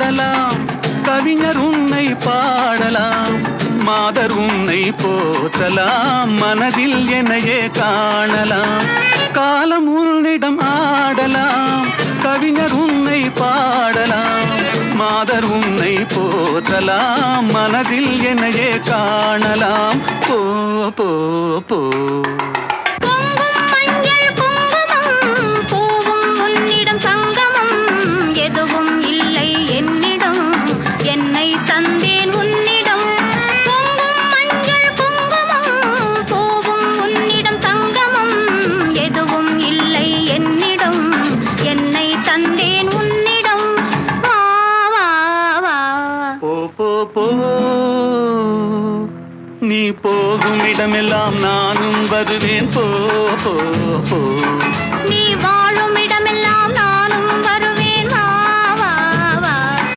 ஆடலாம், கவிஞர் உன்னை பாடலாம், மாதர் உன்னை போற்றலாம், மனதில் என்னையே காணலாம். காலம் உன்னிடம் ஆடலாம், கவிஞர் உன்னை பாடலாம், மாதர் உன்னை போற்றலாம், மனதில் என்னையே காணலாம். போ போ போ தந்தேன் உன்னிடம் பொங்கும் மஞ்சள் குங்குமம் பூவும் உன்னிடம் சங்கமம் எதுவும் இல்லை என்னிடம் என்னை தந்தேன் உன்னிடம் வா வா வா போ போ போ நீ போகும் இடமெல்லாம் நானும் வருவேன். போ போ போ நீ வா